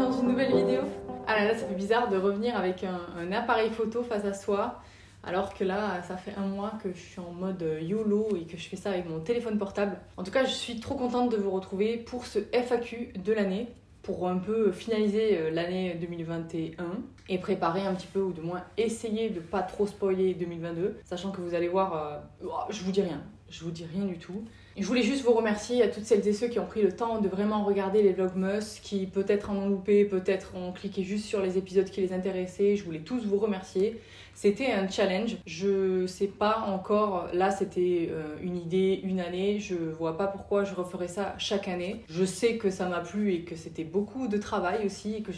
dans une nouvelle vidéo. Ah là, ça fait bizarre de revenir avec un appareil photo face à soi, alors que là, ça fait un mois que je suis en mode YOLO et que je fais ça avec mon téléphone portable. En tout cas, je suis trop contente de vous retrouver pour ce FAQ de l'année, pour un peu finaliser l'année 2021 et préparer un petit peu, ou du moins essayer de pas trop spoiler 2022, sachant que vous allez voir, je vous dis rien du tout. Je voulais juste vous remercier à toutes celles et ceux qui ont pris le temps de vraiment regarder les Vlogmas, qui peut-être en ont loupé, peut-être ont cliqué juste sur les épisodes qui les intéressaient. Je voulais tous vous remercier. C'était un challenge. Je sais pas encore, là c'était une idée, une année. Je vois pas pourquoi je referais ça chaque année. Je sais que ça m'a plu et que c'était beaucoup de travail aussi et que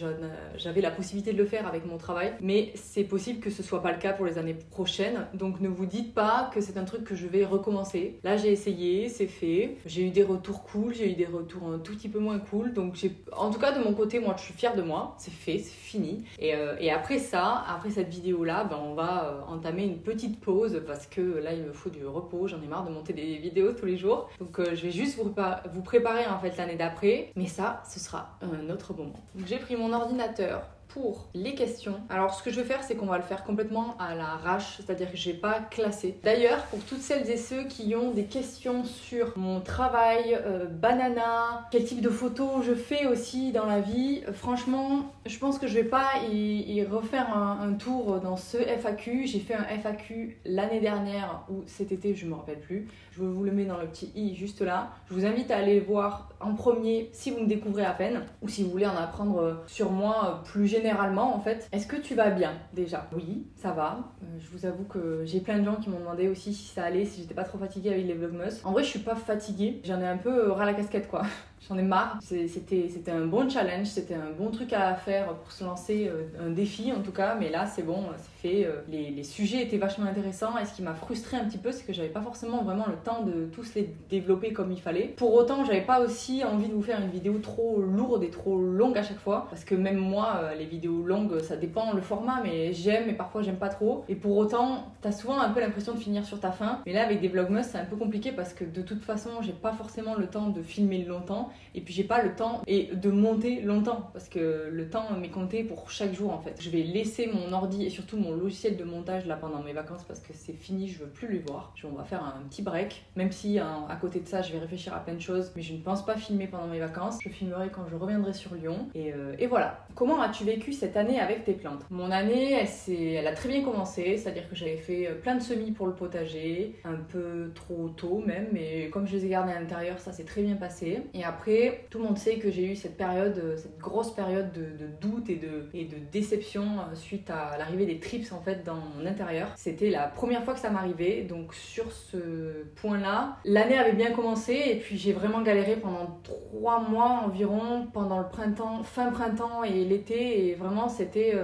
j'avais la possibilité de le faire avec mon travail. Mais c'est possible que ce soit pas le cas pour les années prochaines. Donc ne vous dites pas que c'est un truc que je vais recommencer. Là j'ai essayé, c'est fait. J'ai eu des retours cool, j'ai eu des retours un tout petit peu moins cool. Donc en tout cas de mon côté, moi je suis fière de moi. C'est fait, c'est fini. Et après ça, après cette vidéo là, on va entamer une petite pause parce que là il me faut du repos. J'en ai marre de monter des vidéos tous les jours. Donc je vais juste vous préparer en fait l'année d'après. Mais ça, ce sera un autre moment. Donc j'ai pris mon ordinateur pour les questions. Alors ce que je vais faire, c'est qu'on va le faire complètement à l'arrache, c'est-à-dire que je n'ai pas classé. D'ailleurs, pour toutes celles et ceux qui ont des questions sur mon travail, banana, quel type de photos je fais aussi dans la vie, franchement, je pense que je vais pas y refaire un tour dans ce FAQ. J'ai fait un FAQ l'année dernière ou cet été, je me rappelle plus. Je vous le mets dans le petit i juste là. Je vous invite à aller voir en premier si vous me découvrez à peine ou si vous voulez en apprendre sur moi plus généralement en fait. Est-ce que tu vas bien déjà? Oui, ça va. Je vous avoue que j'ai plein de gens qui m'ont demandé aussi si ça allait, si j'étais pas trop fatiguée avec les vlogmas. En vrai, je suis pas fatiguée. J'en ai un peu ras la casquette quoi. J'en ai marre. C'était un bon challenge, c'était un bon truc à faire pour se lancer, un défi en tout cas. Mais là, c'est bon, c'est fait. Les sujets étaient vachement intéressants. Et ce qui m'a frustrée un petit peu, c'est que j'avais pas forcément vraiment le temps de tous les développer comme il fallait. Pour autant, j'avais pas aussi envie de vous faire une vidéo trop lourde et trop longue à chaque fois. Parce que même moi, les vidéos longues, ça dépend le format, mais j'aime et parfois j'aime pas trop. Et pour autant, t'as souvent un peu l'impression de finir sur ta faim. Mais là, avec des vlogmas, c'est un peu compliqué parce que de toute façon, j'ai pas forcément le temps de filmer longtemps. Et puis j'ai pas le temps et de monter longtemps parce que le temps m'est compté pour chaque jour en fait. Je vais laisser mon ordi et surtout mon logiciel de montage là pendant mes vacances parce que c'est fini, je veux plus les voir. On va faire un petit break, même si à côté de ça je vais réfléchir à plein de choses, mais je ne pense pas filmer pendant mes vacances. Je filmerai quand je reviendrai sur Lyon et voilà. Comment as-tu vécu cette année avec tes plantes? Mon année, elle a très bien commencé, c'est-à-dire que j'avais fait plein de semis pour le potager, un peu trop tôt même, mais comme je les ai gardés à l'intérieur, ça s'est très bien passé. Et après, tout le monde sait que j'ai eu cette période, cette grosse période de doute et de déception suite à l'arrivée des trips en fait dans mon intérieur. C'était la première fois que ça m'arrivait, donc sur ce point-là, l'année avait bien commencé et puis j'ai vraiment galéré pendant 3 mois environ, pendant le printemps, fin printemps et l'été, et vraiment c'était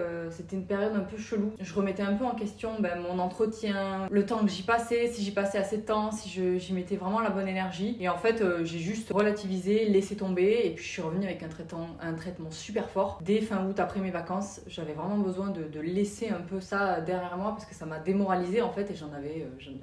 une période un peu chelou. Je remettais un peu en question mon entretien, le temps que j'y passais, si j'y passais assez de temps, si j'y mettais vraiment la bonne énergie, et en fait j'ai juste relativisé, laissé tomber, et puis je suis revenue avec un traitement super fort. Dès fin août, après mes vacances, j'avais vraiment besoin de laisser un peu ça derrière moi parce que ça m'a démoralisée en fait et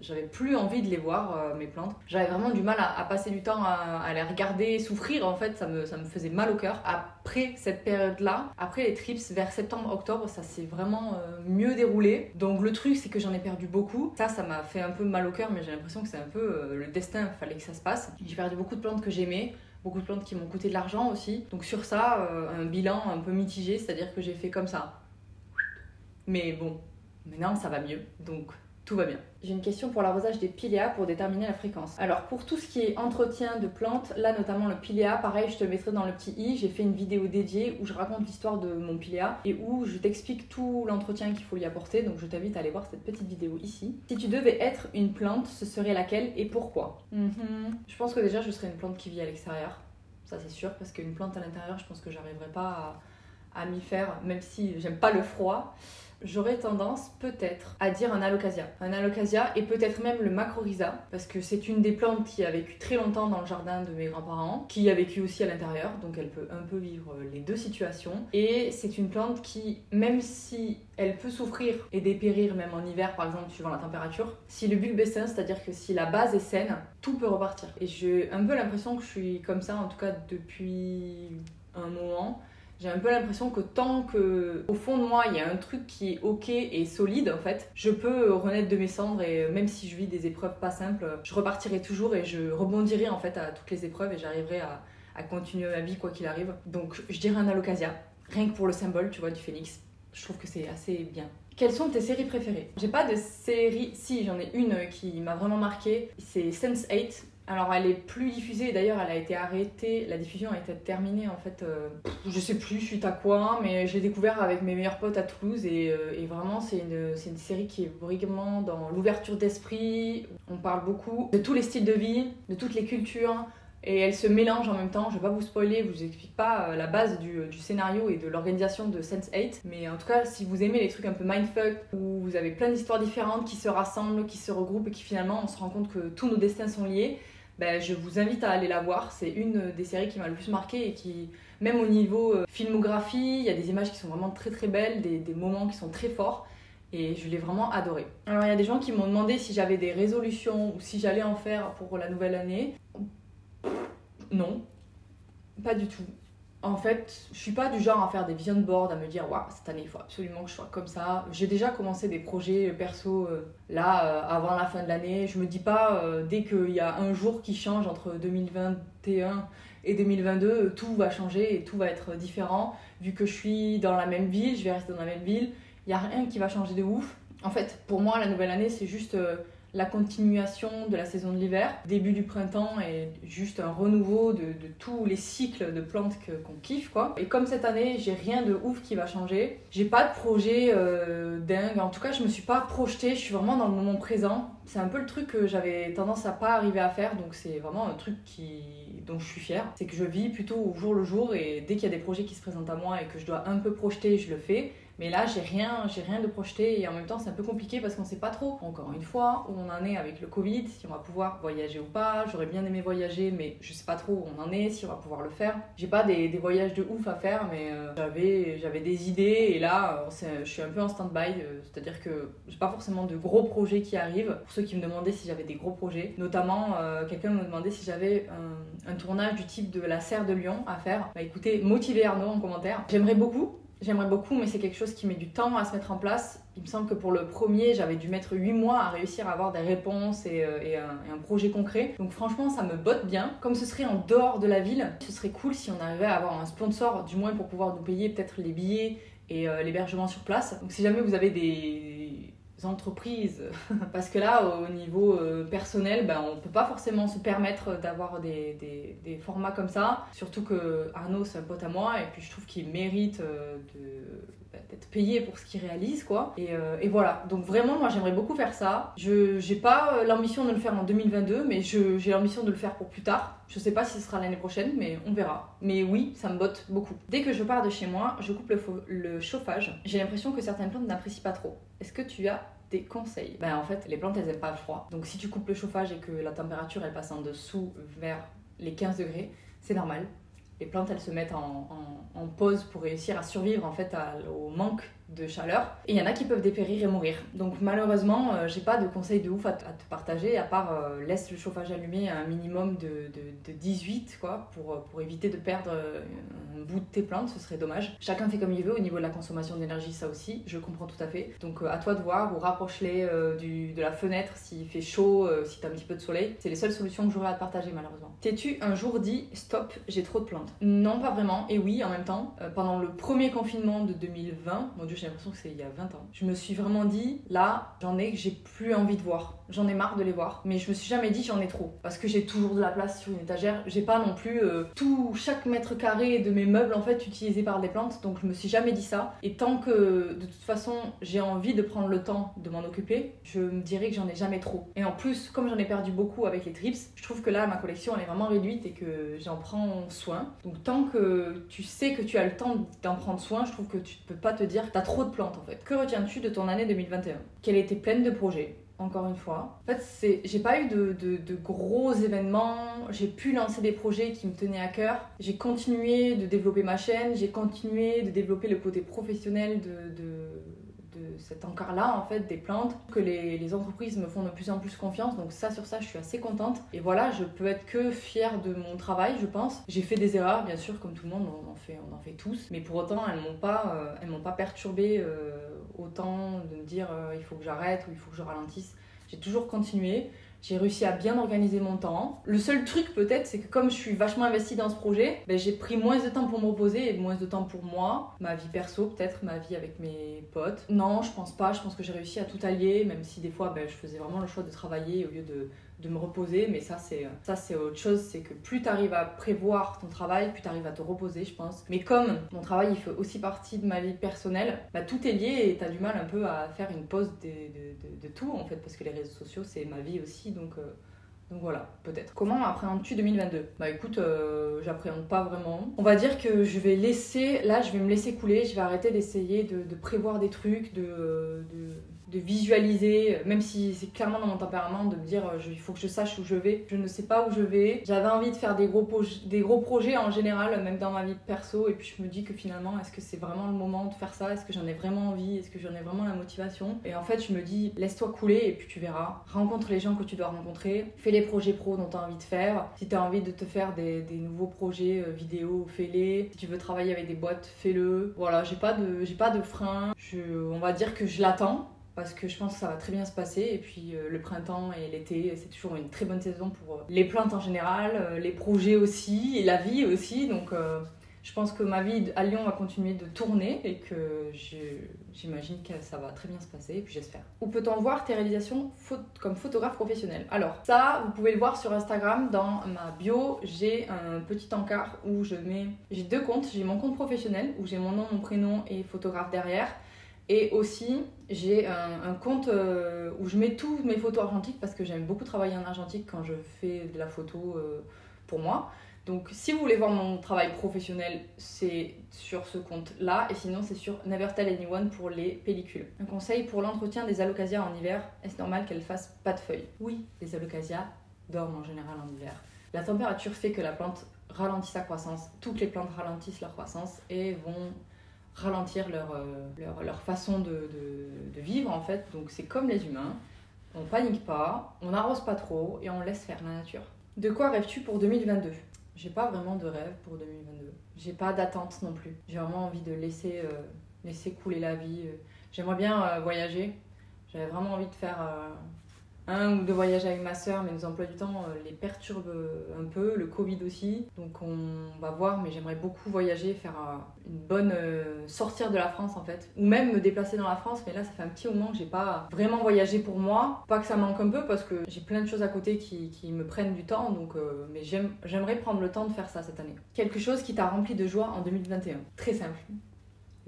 j'avais plus envie de les voir, mes plantes. J'avais vraiment du mal à passer du temps à les regarder souffrir en fait, ça me faisait mal au cœur. Après cette période-là, après les trips vers septembre-octobre, ça s'est vraiment mieux déroulé. Donc le truc c'est que j'en ai perdu beaucoup. Ça m'a fait un peu mal au cœur, mais j'ai l'impression que c'est un peu le destin, il fallait que ça se passe. J'ai perdu beaucoup de plantes que j'aimais, beaucoup de plantes qui m'ont coûté de l'argent aussi. Donc sur ça, un bilan un peu mitigé, c'est-à-dire que j'ai fait comme ça. Mais bon, maintenant ça va mieux, donc tout va bien. J'ai une question pour l'arrosage des piléas pour déterminer la fréquence. Alors pour tout ce qui est entretien de plantes, là notamment le pilea, pareil je te le mettrai dans le petit i, j'ai fait une vidéo dédiée où je raconte l'histoire de mon pilea et où je t'explique tout l'entretien qu'il faut y apporter, donc je t'invite à aller voir cette petite vidéo ici. Si tu devais être une plante, ce serait laquelle et pourquoi? Je pense que déjà je serais une plante qui vit à l'extérieur, ça c'est sûr, parce qu'une plante à l'intérieur je pense que j'arriverais pas à m'y faire, même si j'aime pas le froid. J'aurais tendance peut-être à dire un alocasia et peut-être même le macrorhiza parce que c'est une des plantes qui a vécu très longtemps dans le jardin de mes grands-parents, qui a vécu aussi à l'intérieur, donc elle peut un peu vivre les deux situations, et c'est une plante qui, même si elle peut souffrir et dépérir même en hiver par exemple suivant la température, si le bulbe est sain, c'est-à-dire que si la base est saine, tout peut repartir. Et j'ai un peu l'impression que je suis comme ça en tout cas depuis un moment. J'ai un peu l'impression que tant que au fond de moi il y a un truc qui est ok et solide en fait, je peux renaître de mes cendres et même si je vis des épreuves pas simples, je repartirai toujours et je rebondirai en fait à toutes les épreuves et j'arriverai à continuer ma vie quoi qu'il arrive. Donc je dirais un Alocasia, rien que pour le symbole tu vois du phénix. Je trouve que c'est assez bien. Quelles sont tes séries préférées? J'ai pas de série, si j'en ai une qui m'a vraiment marquée, c'est Sense8. Alors elle est plus diffusée, d'ailleurs elle a été arrêtée, la diffusion a été terminée en fait, je sais plus suite à quoi, hein, mais je l'ai découvert avec mes meilleurs potes à Toulouse et vraiment c'est une série qui est vraiment dans l'ouverture d'esprit, on parle beaucoup de tous les styles de vie, de toutes les cultures. Et elle se mélange en même temps, je vais pas vous spoiler, je vous explique pas la base du scénario et de l'organisation de Sense8. Mais en tout cas, si vous aimez les trucs un peu mindfuck, où vous avez plein d'histoires différentes qui se rassemblent, qui se regroupent et qui finalement on se rend compte que tous nos destins sont liés, ben, je vous invite à aller la voir. C'est une des séries qui m'a le plus marqué et qui, même au niveau filmographie, il y a des images qui sont vraiment très très belles, des moments qui sont très forts. Et je l'ai vraiment adoré. Alors il y a des gens qui m'ont demandé si j'avais des résolutions ou si j'allais en faire pour la nouvelle année. Non, pas du tout. En fait, je suis pas du genre à faire des vision boards, à me dire waouh, cette année il faut absolument que je sois comme ça. J'ai déjà commencé des projets perso avant la fin de l'année. Je me dis pas dès qu'il y a un jour qui change entre 2021 et 2022, tout va changer et tout va être différent. Vu que je suis dans la même ville, je vais rester dans la même ville, il y a rien qui va changer de ouf. En fait, pour moi, la nouvelle année, c'est juste la continuation de la saison de l'hiver, début du printemps et juste un renouveau de tous les cycles de plantes qu'on kiffe quoi. Et comme cette année, j'ai rien de ouf qui va changer, j'ai pas de projet dingue, en tout cas je me suis pas projetée, je suis vraiment dans le moment présent. C'est un peu le truc que j'avais tendance à pas arriver à faire, donc c'est vraiment un truc dont je suis fière. C'est que je vis plutôt au jour le jour et dès qu'il y a des projets qui se présentent à moi et que je dois un peu projeter, je le fais. Mais là, j'ai rien de projeté et en même temps, c'est un peu compliqué parce qu'on sait pas trop, encore une fois, où on en est avec le Covid, si on va pouvoir voyager ou pas. J'aurais bien aimé voyager, mais je sais pas trop où on en est, si on va pouvoir le faire. J'ai pas des voyages de ouf à faire, mais j'avais des idées et là, je suis un peu en stand-by, c'est-à-dire que j'ai pas forcément de gros projets qui arrivent. Pour ceux qui me demandaient si j'avais des gros projets, notamment quelqu'un me demandait si j'avais un tournage du type de la Serre de Lyon à faire. Bah écoutez, motivez Arnaud en commentaire. J'aimerais beaucoup, mais c'est quelque chose qui met du temps à se mettre en place. Il me semble que pour le premier, j'avais dû mettre 8 mois à réussir à avoir des réponses et un projet concret. Donc franchement, ça me botte bien. Comme ce serait en dehors de la ville, ce serait cool si on arrivait à avoir un sponsor, du moins pour pouvoir nous payer peut-être les billets et l'hébergement sur place. Donc si jamais vous avez des entreprises, parce que là au niveau personnel on peut pas forcément se permettre d'avoir des formats comme ça, surtout que Arnaud c'est un pote à moi et puis je trouve qu'il mérite d'être payé pour ce qu'il réalise quoi et voilà, donc vraiment moi j'aimerais beaucoup faire ça. J'ai pas l'ambition de le faire en 2022 mais j'ai l'ambition de le faire pour plus tard. Je sais pas si ce sera l'année prochaine mais on verra, mais oui ça me botte beaucoup. Dès que je pars de chez moi je coupe le chauffage. J'ai l'impression que certaines plantes n'apprécient pas trop. Est-ce que tu as des conseils? En fait les plantes elles aiment pas le froid, donc si tu coupes le chauffage et que la température elle passe en dessous vers les 15 degrés, c'est normal. Les plantes elles se mettent en pause pour réussir à survivre en fait au manque de chaleur et il y en a qui peuvent dépérir et mourir. Donc malheureusement j'ai pas de conseils de ouf à te partager à part laisse le chauffage allumé à un minimum de 18 quoi pour éviter de perdre un bout de tes plantes, ce serait dommage. Chacun fait comme il veut au niveau de la consommation d'énergie, ça aussi je comprends tout à fait. Donc à toi de voir ou rapproche-les de la fenêtre s'il fait chaud, si t'as un petit peu de soleil. C'est les seules solutions que j'aurais à te partager malheureusement. T'es-tu un jour dit stop, j'ai trop de plantes? Non pas vraiment, et oui en même temps. Pendant le premier confinement de 2020, mon dieu j'ai l'impression que c'est il y a 20 ans, je me suis vraiment dit là j'en ai que j'ai plus envie de voir. J'en ai marre de les voir, mais je me suis jamais dit j'en ai trop parce que j'ai toujours de la place sur une étagère. J'ai pas non plus chaque mètre carré de mes meubles en fait utilisé par des plantes, donc je me suis jamais dit ça. Et tant que de toute façon j'ai envie de prendre le temps de m'en occuper, je me dirais que j'en ai jamais trop. Et en plus, comme j'en ai perdu beaucoup avec les trips, je trouve que là ma collection elle est vraiment réduite et que j'en prends soin. Donc tant que tu sais que tu as le temps d'en prendre soin, je trouve que tu ne peux pas te dire que t'as trop de plantes en fait. Que retiens-tu de ton année 2021? Qu'elle était pleine de projets. Encore une fois. En fait, j'ai pas eu de gros événements, j'ai pu lancer des projets qui me tenaient à cœur, j'ai continué de développer ma chaîne, j'ai continué de développer le côté professionnel cet encart-là, en fait, des plantes, que les entreprises me font de plus en plus confiance. Donc sur ça, je suis assez contente. Et voilà, je peux être que fière de mon travail, je pense. J'ai fait des erreurs, bien sûr, comme tout le monde, on en fait tous. Mais pour autant, elles m'ont pas perturbée autant de me dire il faut que j'arrête ou il faut que je ralentisse. J'ai toujours continué. J'ai réussi à bien organiser mon temps. Le seul truc peut-être, c'est que comme je suis vachement investie dans ce projet, j'ai pris moins de temps pour me reposer et moins de temps pour moi. Ma vie perso peut-être, ma vie avec mes potes. Non, je pense pas. Je pense que j'ai réussi à tout allier, même si des fois je faisais vraiment le choix de travailler au lieu de me reposer. Mais ça c'est autre chose. C'est que plus tu arrives à prévoir ton travail, plus tu arrives à te reposer, je pense. Mais comme mon travail il fait aussi partie de ma vie personnelle, tout est lié et tu as du mal un peu à faire une pause de tout en fait, parce que les réseaux sociaux c'est ma vie aussi. Donc voilà, peut-être. Comment appréhendes-tu 2022 ? Écoute, j'appréhende pas vraiment. On va dire que je vais me laisser couler, je vais arrêter d'essayer de prévoir des trucs, de visualiser, même si c'est clairement dans mon tempérament de me dire il faut que je sache où je vais. Je ne sais pas où je vais. J'avais envie de faire des gros projets en général, même dans ma vie perso, et puis je me dis que finalement, est-ce que c'est vraiment le moment de faire ça ? Est-ce que j'en ai vraiment envie ? Est-ce que j'en ai vraiment la motivation ? Et en fait, je me dis, laisse-toi couler et puis tu verras. Rencontre les gens que tu dois rencontrer. Fais les projets pro dont tu as envie de faire. Si tu as envie de te faire des nouveaux projets vidéo, fais-les. Si tu veux travailler avec des boîtes, fais-le. Voilà, j'ai pas de frein. On va dire que je l'attends, parce que je pense que ça va très bien se passer. Et puis le printemps et l'été, c'est toujours une très bonne saison pour les plantes en général, les projets aussi, et la vie aussi. Donc je pense que ma vie à Lyon va continuer de tourner et que j'imagine que ça va très bien se passer, et puis j'espère. Où peut-on voir tes réalisations comme photographe professionnel ? Alors ça, vous pouvez le voir sur Instagram, dans ma bio, j'ai un petit encart où j'ai 2 comptes. J'ai mon compte professionnel où j'ai mon nom, mon prénom et photographe derrière. Et aussi, j'ai un compte où je mets toutes mes photos argentiques, parce que j'aime beaucoup travailler en argentique quand je fais de la photo pour moi. Donc si vous voulez voir mon travail professionnel, c'est sur ce compte-là, et sinon c'est sur Never Tell Anyone pour les pellicules. Un conseil pour l'entretien des alocasias en hiver, est-ce normal qu'elles fassent pas de feuilles ? Oui, les alocasias dorment en général en hiver. La température fait que la plante ralentit sa croissance. Toutes les plantes ralentissent leur croissance et vont ralentir leur façon de vivre en fait. Donc c'est comme les humains, on panique pas, on n'arrose pas trop et on laisse faire la nature. De quoi rêves-tu pour 2022 ? J'ai pas vraiment de rêve pour 2022. J'ai pas d'attente non plus. J'ai vraiment envie de laisser couler la vie. J'aimerais bien voyager. J'avais vraiment envie de faire 1 ou 2 voyages avec ma sœur, mais nos emplois du temps les perturbent un peu, le Covid aussi. Donc on va voir, mais j'aimerais beaucoup voyager, faire une bonne sortir de la France en fait. Ou même me déplacer dans la France, mais là ça fait un petit moment que j'ai pas vraiment voyagé pour moi. Pas que ça manque un peu, parce que j'ai plein de choses à côté qui me prennent du temps, donc, mais j'aimerais prendre le temps de faire ça cette année. Quelque chose qui t'a rempli de joie en 2021 ? Très simple.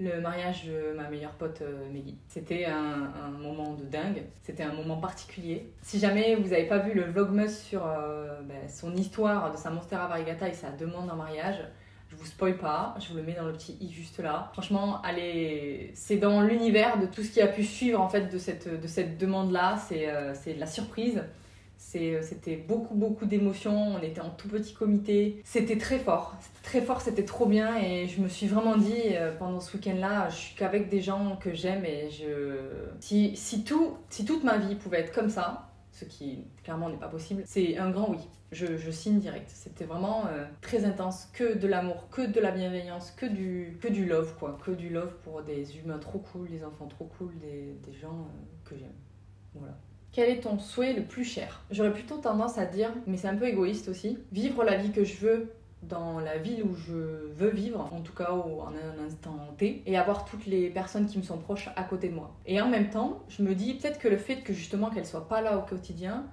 Le mariage de ma meilleure pote Mélie. C'était un moment de dingue, c'était un moment particulier. Si jamais vous n'avez pas vu le vlogmas sur son histoire de sa Monstera variegata et sa demande en mariage, je vous spoil pas, je vous le mets dans le petit i juste là. Franchement, allez, c'est dans l'univers de tout ce qui a pu suivre en fait de cette demande-là, c'est de la surprise. C'était beaucoup d'émotions, on était en tout petit comité, c'était très fort, c'était trop bien, et je me suis vraiment dit pendant ce week-end-là, je suis qu'avec des gens que j'aime, et si toute ma vie pouvait être comme ça, ce qui clairement n'est pas possible, c'est un grand oui, je signe direct. C'était vraiment très intense, que de l'amour, que de la bienveillance, que du love quoi, que du love pour des humains trop cool, des enfants trop cool, des gens que j'aime, voilà. Quel est ton souhait le plus cher ? J'aurais plutôt tendance à dire, mais c'est un peu égoïste aussi, vivre la vie que je veux dans la ville où je veux vivre, en tout cas en un instant T, et avoir toutes les personnes qui me sont proches à côté de moi. Et en même temps, je me dis peut-être que le fait que justement qu'elles soient pas là au quotidien,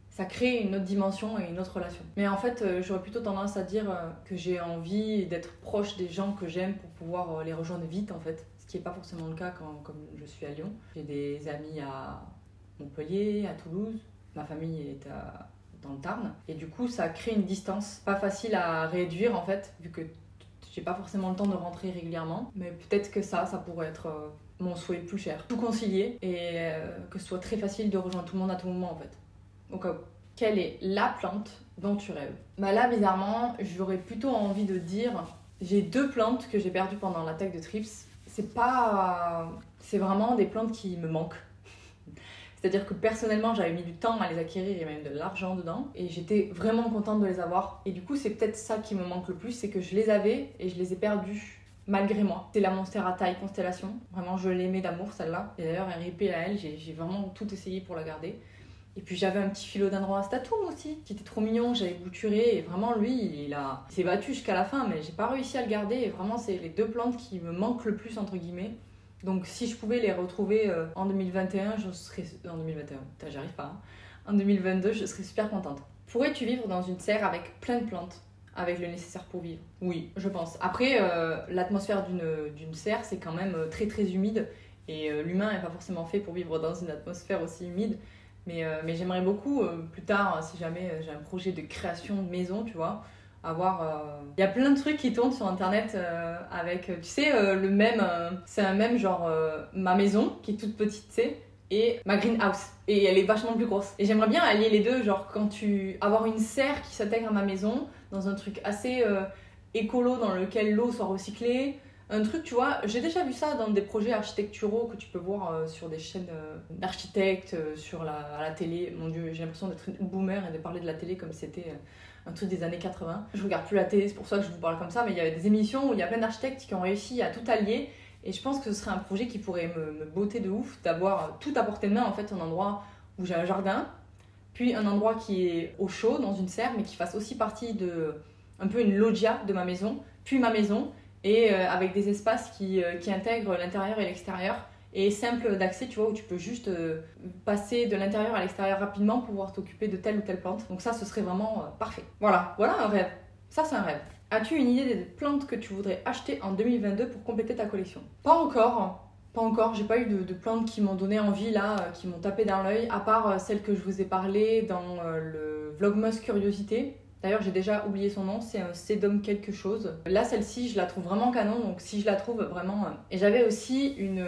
ça crée une autre dimension et une autre relation. Mais en fait, j'aurais plutôt tendance à dire que j'ai envie d'être proche des gens que j'aime pour pouvoir les rejoindre vite en fait, ce qui n'est pas forcément le cas comme je suis à Lyon. J'ai des amis à Montpellier, à Toulouse, ma famille est dans le Tarn, et du coup ça crée une distance pas facile à réduire en fait, vu que j'ai pas forcément le temps de rentrer régulièrement, mais peut-être que ça pourrait être mon souhait le plus cher. Tout concilier et que ce soit très facile de rejoindre tout le monde à tout moment en fait. Au cas où. Quelle est la plante dont tu rêves ? Là bizarrement, j'aurais plutôt envie de dire, j'ai 2 plantes que j'ai perdues pendant l'attaque de Trips. c'est vraiment des plantes qui me manquent. C'est-à-dire que personnellement, j'avais mis du temps à les acquérir et même de l'argent dedans. Et j'étais vraiment contente de les avoir. Et du coup, c'est peut-être ça qui me manque le plus, c'est que je les avais et je les ai perdus malgré moi. C'est la Monstera taille Constellation. Vraiment, je l'aimais d'amour, celle-là. Et d'ailleurs, RIP à elle, j'ai vraiment tout essayé pour la garder. Et puis j'avais un petit philodendron Astatum aussi, qui était trop mignon, j'avais bouturé. Et vraiment, lui, il s'est battu jusqu'à la fin, mais j'ai pas réussi à le garder. Et vraiment, c'est les deux plantes qui me manquent le plus, entre guillemets. Donc si je pouvais les retrouver en 2021, je serais... En 2021, putain, j'arrive pas. Hein. En 2022, je serais super contente. Pourrais-tu vivre dans une serre avec plein de plantes, avec le nécessaire pour vivre? Oui, je pense. Après, l'atmosphère d'une serre, c'est quand même très très humide. Et l'humain n'est pas forcément fait pour vivre dans une atmosphère aussi humide. Mais j'aimerais beaucoup, plus tard, si jamais j'ai un projet de création de maison, tu vois, il y a plein de trucs qui tournent sur internet avec, tu sais, le même, c'est un même genre ma maison qui est toute petite, tu sais, et ma greenhouse. Et elle est vachement plus grosse. Et j'aimerais bien allier les deux, genre avoir une serre qui s'intègre à ma maison, dans un truc assez écolo dans lequel l'eau soit recyclée. Un truc, tu vois, j'ai déjà vu ça dans des projets architecturaux que tu peux voir sur des chaînes d'architectes, à la télé. Mon Dieu, j'ai l'impression d'être une boomer et de parler de la télé comme si c'était un truc des années 80. Je regarde plus la télé, c'est pour ça que je vous parle comme ça, mais il y avait des émissions où il y a plein d'architectes qui ont réussi à tout allier. Et je pense que ce serait un projet qui pourrait me botter de ouf, d'avoir tout à portée de main, en fait, un endroit où j'ai un jardin, puis un endroit qui est au chaud, dans une serre, mais qui fasse aussi partie un peu une loggia de ma maison, puis ma maison, et avec des espaces qui intègrent l'intérieur et l'extérieur, et simple d'accès, tu vois, où tu peux juste passer de l'intérieur à l'extérieur rapidement pour pouvoir t'occuper de telle ou telle plante. Donc ça, ce serait vraiment parfait. Voilà un rêve. Ça, c'est un rêve. As-tu une idée des plantes que tu voudrais acheter en 2022 pour compléter ta collection? Pas encore. Pas encore. J'ai pas eu de plantes qui m'ont donné envie, là, qui m'ont tapé dans l'œil, à part celle que je vous ai parlé dans le Vlogmas Curiosité. D'ailleurs, j'ai déjà oublié son nom, c'est un Sedum quelque chose. Là, celle-ci, je la trouve vraiment canon, donc si je la trouve vraiment... Et j'avais aussi une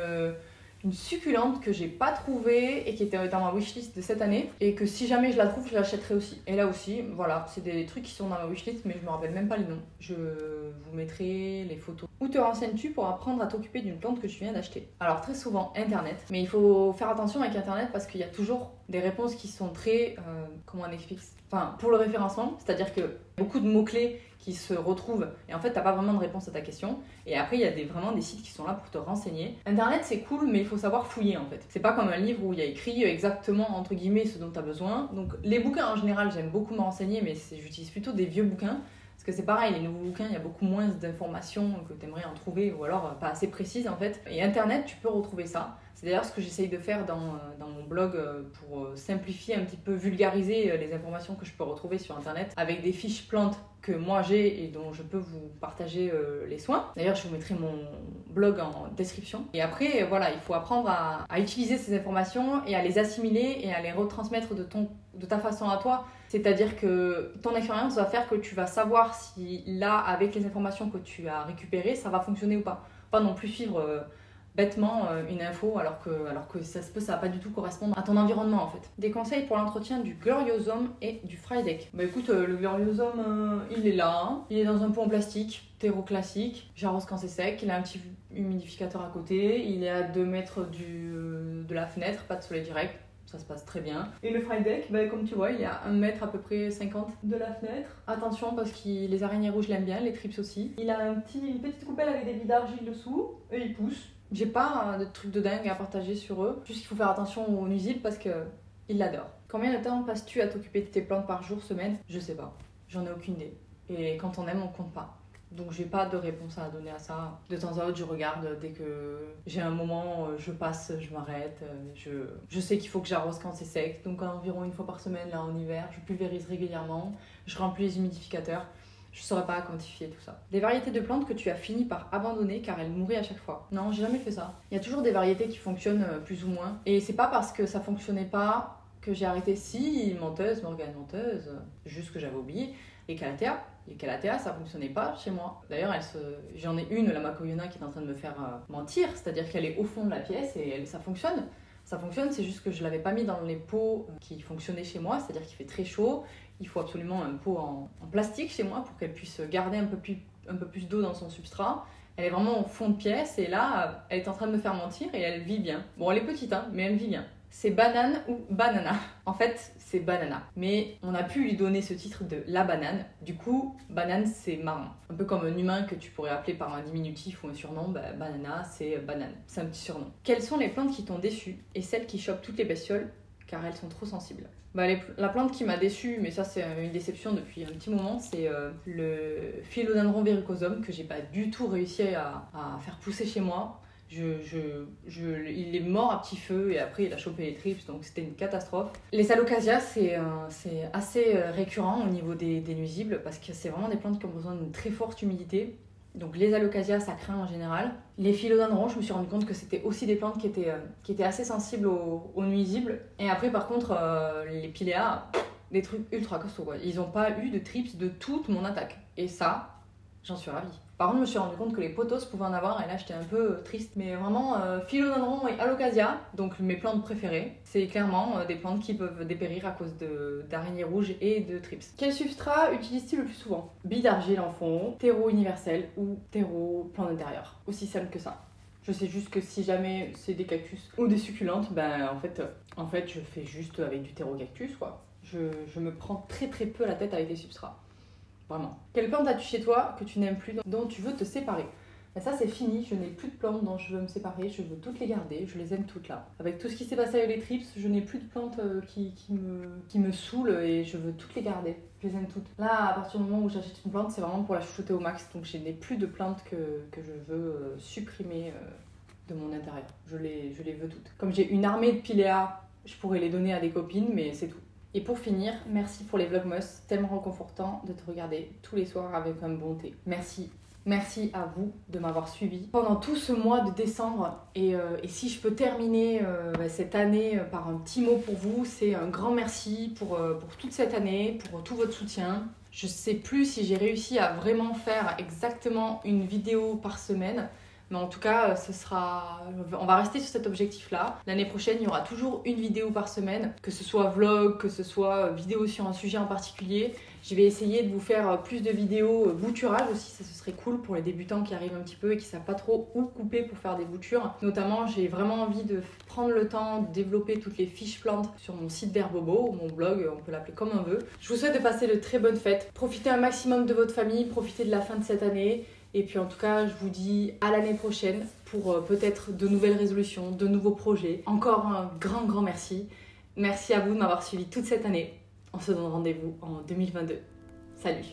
succulente que j'ai pas trouvée et qui était dans ma wishlist de cette année, et que si jamais je la trouve, je l'achèterai aussi. Et là aussi, voilà, c'est des trucs qui sont dans ma wishlist, mais je me rappelle même pas les noms. Je vous mettrai les photos. Où te renseignes-tu pour apprendre à t'occuper d'une plante que tu viens d'acheter? Alors très souvent, Internet. Mais il faut faire attention avec Internet parce qu'il y a toujours des réponses qui sont très... comment on explique? Enfin, pour le référencement, c'est-à-dire que beaucoup de mots-clés qui se retrouvent et en fait t'as pas vraiment de réponse à ta question. Et après il y a vraiment des sites qui sont là pour te renseigner. Internet c'est cool, mais il faut savoir fouiller en fait. C'est pas comme un livre où il y a écrit exactement entre guillemets ce dont tu as besoin. Donc les bouquins en général, j'aime beaucoup me renseigner, mais j'utilise plutôt des vieux bouquins. Parce que c'est pareil, les nouveaux bouquins, il y a beaucoup moins d'informations que tu aimerais en trouver, ou alors pas assez précises en fait. Et Internet, tu peux retrouver ça. C'est d'ailleurs ce que j'essaye de faire dans mon blog pour simplifier un petit peu, vulgariser les informations que je peux retrouver sur Internet avec des fiches plantes que moi j'ai et dont je peux vous partager les soins. D'ailleurs, je vous mettrai mon blog en description. Et après, voilà, il faut apprendre à utiliser ces informations et à les assimiler et à les retransmettre de ta façon à toi. C'est-à-dire que ton expérience va faire que tu vas savoir si là, avec les informations que tu as récupérées, ça va fonctionner ou pas. Pas non plus suivre bêtement une info alors que ça va pas du tout correspondre à ton environnement en fait. Des conseils pour l'entretien du Gloriosum et du Frydek. Bah écoute, le Gloriosum, il est là, hein. Il est dans un pot en plastique, terreau classique, j'arrose quand c'est sec, il a un petit humidificateur à côté, il est à 2 mètres de la fenêtre, pas de soleil direct. Ça se passe très bien. Et le Frydek, bah, comme tu vois, il est à 1 mètre à peu près 50 de la fenêtre. Attention parce que les araignées rouges l'aiment bien, les trips aussi. Il a une petite coupelle avec des billes d'argile dessous et il pousse. J'ai pas de trucs de dingue à partager sur eux. Juste qu'il faut faire attention aux nuisibles parce qu'ils l'adorent. Combien de temps passes-tu à t'occuper de tes plantes par jour, semaine? Je sais pas. J'en ai aucune idée. Et quand on aime, on compte pas. Donc j'ai pas de réponse à donner à ça. De temps à autre, je regarde dès que j'ai un moment, je passe, je m'arrête. Je sais qu'il faut que j'arrose quand c'est sec. Donc environ 1 fois par semaine, là en hiver, je pulvérise régulièrement. Je remplis les humidificateurs. Je saurais pas quantifier tout ça. Des variétés de plantes que tu as fini par abandonner car elles mouraient à chaque fois. Non, j'ai jamais fait ça. Il y a toujours des variétés qui fonctionnent plus ou moins. Et c'est pas parce que ça fonctionnait pas que j'ai arrêté. Si, menteuse, Morgane menteuse, juste que j'avais oublié. Les calathea, ça fonctionnait pas chez moi. D'ailleurs, j'en ai une, la Macoyona, qui est en train de me faire mentir, c'est-à-dire qu'elle est au fond de la pièce et ça fonctionne. Ça fonctionne, c'est juste que je l'avais pas mis dans les pots qui fonctionnaient chez moi, c'est-à-dire qu'il fait très chaud. Il faut absolument un pot en plastique chez moi pour qu'elle puisse garder un peu plus d'eau dans son substrat. Elle est vraiment au fond de pièce et là, elle est en train de me faire mentir et elle vit bien. Bon, elle est petite, hein, mais elle vit bien. C'est banane ou banana. En fait, c'est banana. Mais on a pu lui donner ce titre de la banane. Du coup, banane, c'est marrant. Un peu comme un humain que tu pourrais appeler par un diminutif ou un surnom, bah, banana, c'est banane. C'est un petit surnom. Quelles sont les plantes qui t'ont déçu et celles qui chopent toutes les bestioles car elles sont trop sensibles? Bah, la plante qui m'a déçue, mais ça c'est une déception depuis un petit moment, c'est le Philodendron verrucosum que j'ai pas du tout réussi à faire pousser chez moi. Il est mort à petit feu et après il a chopé les tripes, donc c'était une catastrophe. Les alocasias, c'est assez récurrent au niveau des nuisibles parce que c'est vraiment des plantes qui ont besoin d'une très forte humidité. Donc les alocasias, ça craint en général. Les philodendrons, je me suis rendu compte que c'était aussi des plantes qui étaient assez sensibles aux nuisibles. Et après par contre, les piléas, des trucs ultra costauds quoi. Ils n'ont pas eu de trips de toute mon attaque. Et ça, j'en suis ravie. Par contre, je me suis rendu compte que les pothos pouvaient en avoir et là j'étais un peu triste. Mais vraiment, philodendron et alocasia, donc mes plantes préférées, c'est clairement des plantes qui peuvent dépérir à cause d'araignées rouges et de trips. Quel substrat utilises-tu le plus souvent? Billes d'argile en fond, terreau universel ou terreau plan d'intérieur. Aussi simple que ça. Je sais juste que si jamais c'est des cactus ou des succulentes, ben en fait je fais juste avec du terreau cactus quoi. Je me prends très peu la tête avec les substrats. Vraiment. Quelle plante as-tu chez toi que tu n'aimes plus, dont tu veux te séparer? Et ça c'est fini, je n'ai plus de plantes dont je veux me séparer, je veux toutes les garder, je les aime toutes là. Avec tout ce qui s'est passé avec les trips, je n'ai plus de plantes qui me saoulent et je veux toutes les garder. Je les aime toutes. Là, à partir du moment où j'achète une plante, c'est vraiment pour la chouchouter au max, donc je n'ai plus de plantes que je veux supprimer de mon intérieur. Je les veux toutes. Comme j'ai une armée de piléas, je pourrais les donner à des copines, mais c'est tout. Et pour finir, merci pour les vlogmas, tellement réconfortant de te regarder tous les soirs avec un bon thé. Merci. Merci à vous de m'avoir suivi pendant tout ce mois de décembre. Et si je peux terminer cette année par un petit mot pour vous, c'est un grand merci pour toute cette année, pour tout votre soutien. Je sais plus si j'ai réussi à vraiment faire exactement une vidéo par semaine. Mais en tout cas, on va rester sur cet objectif-là. L'année prochaine, il y aura toujours une vidéo par semaine, que ce soit vlog, que ce soit vidéo sur un sujet en particulier. Je vais essayer de vous faire plus de vidéos bouturage aussi, ça ce serait cool pour les débutants qui arrivent un petit peu et qui ne savent pas trop où couper pour faire des boutures. Notamment, j'ai vraiment envie de prendre le temps de développer toutes les fiches plantes sur mon site Verbobo, mon blog, on peut l'appeler comme on veut. Je vous souhaite de passer de très bonnes fêtes. Profitez un maximum de votre famille, profitez de la fin de cette année. Et puis en tout cas, je vous dis à l'année prochaine pour peut-être de nouvelles résolutions, de nouveaux projets. Encore un grand merci. Merci à vous de m'avoir suivi toute cette année. On se donne rendez-vous en 2022. Salut!